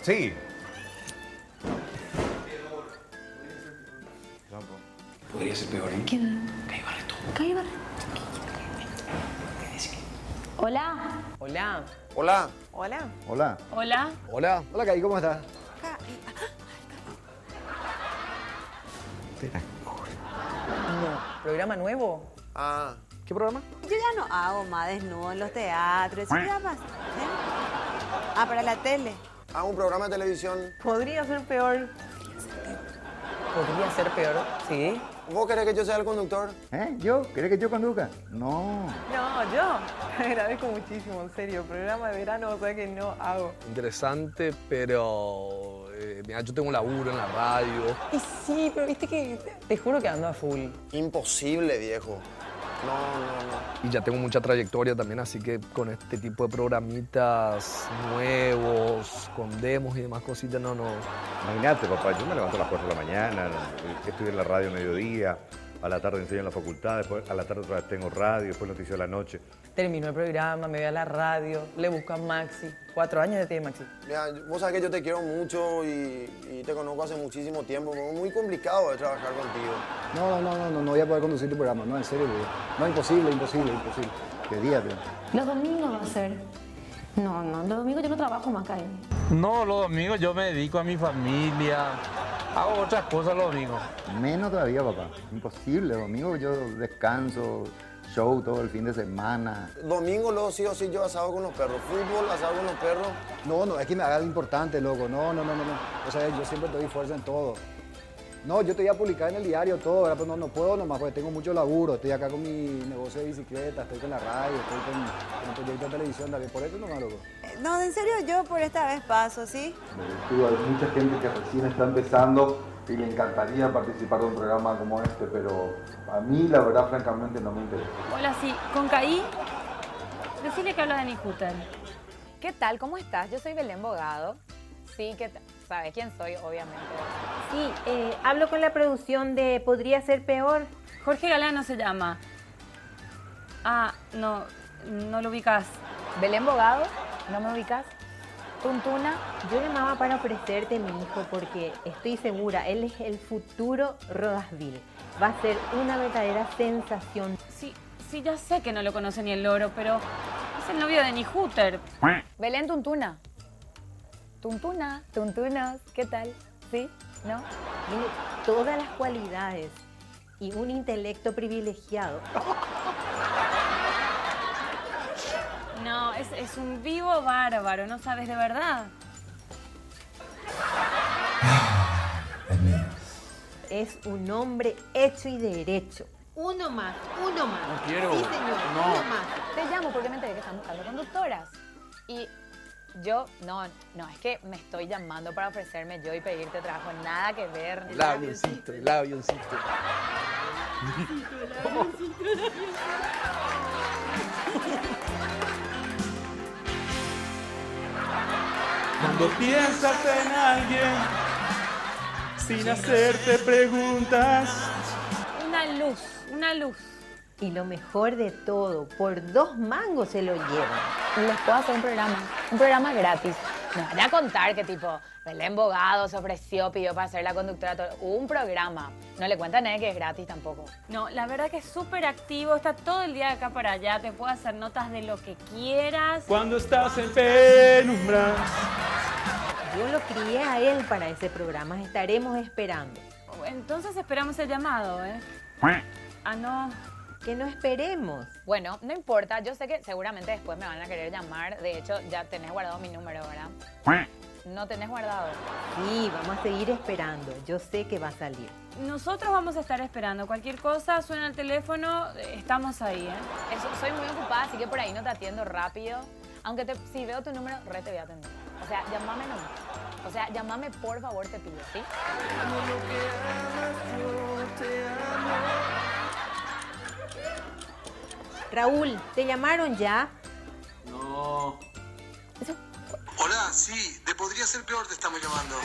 Sí. Podría ser peor, ¿eh? ¿Quién? Caí Barreto. Caí Barreto. Hola. Hola. Hola. Hola. Hola. Hola. Hola. Hola, Kai, ¿cómo estás? No, programa nuevo. Ah, ¿Qué programa? Yo ya no hago más desnudo en los teatros. ¿Qué ya pasa? Ah, para la tele. un programa de televisión. Podría ser peor. Podría ser peor, sí. ¿Vos querés que yo sea el conductor? ¿Yo? ¿Querés que yo conduzca? No. No, yo agradezco muchísimo, en serio. Programa de verano, o sea que no hago. Interesante, pero mira, yo tengo un laburo en la radio. Y sí, pero viste que te juro que ando a full. Imposible, viejo. No. Y ya tengo mucha trayectoria también, así que con este tipo de programitas nuevos, con demos y demás cositas, no. Imagínate, papá, yo me levanto a las 4 de la mañana, estudio en la radio a mediodía, a la tarde enseño en la facultad, después a la tarde otra vez tengo radio, después noticias de la noche. Termino el programa, me voy a la radio, le busco a Maxi. 4 años ya tiene Maxi. Mira, vos sabés que yo te quiero mucho y te conozco hace muchísimo tiempo. Es muy complicado de trabajar contigo. No voy a poder conducir tu programa. No, en serio, boludo. No, imposible. ¿Qué día, tío? Los domingos va a ser. No, los domingos yo no trabajo más, Kai. No, los domingos yo me dedico a mi familia. Hago otras cosas los domingos. Menos todavía, papá. Imposible. Domingo yo descanso, show todo el fin de semana. Domingo, luego sí o sí yo asado con los perros. Fútbol, asado con los perros. No, es que me haga algo importante, loco. No. O sea, yo siempre te doy fuerza en todo. No, yo te voy a publicar en el diario todo, ¿verdad? Pero no puedo nomás porque tengo mucho laburo. Estoy acá con mi negocio de bicicleta, estoy con la radio, estoy con un proyecto de televisión también. Por eso nomás, loco. No, en serio, yo por esta vez paso, ¿sí? Hay mucha gente que recién está empezando y le encantaría participar de un programa como este, pero a mí, la verdad, francamente, no me interesa. Hola, sí. ¿Con Caí? Decirle que habla de Nijuter. ¿Qué tal? ¿Cómo estás? Yo soy Belén Bogado. Sí, ¿sabes quién soy? Obviamente. Sí, hablo con la producción de Podría Ser Peor. Jorge Galano se llama. Ah, no lo ubicas. ¿Belén Bogado? ¿No me ubicas? ¿Tuntuna? Yo llamaba para ofrecerte mi hijo porque estoy segura, él es el futuro Rodasville. Va a ser una verdadera sensación. Sí, ya sé que no lo conoce ni el loro, pero es el novio de Nijuter. Belén Tuntuna. Tuntunos, ¿qué tal? ¿Sí? ¿No? Tiene todas las cualidades y un intelecto privilegiado. No, es un vivo bárbaro, no sabes de verdad. Es un hombre hecho y derecho. Uno más. No quiero. Sí, señor, No. uno más. Te llamo porque me enteré que están buscando conductoras. Y yo, no, es que me estoy llamando para ofrecerme yo y pedirte trabajo. Nada que ver. El avioncito. Cuando piensas en alguien, sin hacerte preguntas. Una luz. Y lo mejor de todo, por 2 mangos se lo llevan. Les puedo hacer un programa gratis. Me van a contar que tipo, Belén Bogado se ofreció, pidió para ser la conductora. Un programa. No le cuentan a nadie que es gratis tampoco. No, la verdad que es súper activo, está todo el día de acá para allá, te puede hacer notas de lo que quieras. Cuando estás en penumbras. Yo lo crié a él para ese programa, estaremos esperando. Entonces esperamos el llamado, ¿eh? Ah, no. Que no esperemos. Bueno, no importa, yo sé que seguramente después me van a querer llamar. De hecho, ya tenés guardado mi número, ¿verdad? ¿No tenés guardado? Sí, vamos a seguir esperando. Yo sé que va a salir. Nosotros vamos a estar esperando. Cualquier cosa, suena el teléfono, estamos ahí, ¿eh? Soy muy ocupada, así que por ahí no te atiendo rápido. Aunque si veo tu número, te voy a atender. O sea, llámame nomás. O sea, llámame, por favor, te pido, ¿sí? Raúl, ¿te llamaron ya? No. Hola, sí, de Podría Ser Peor te estamos llamando.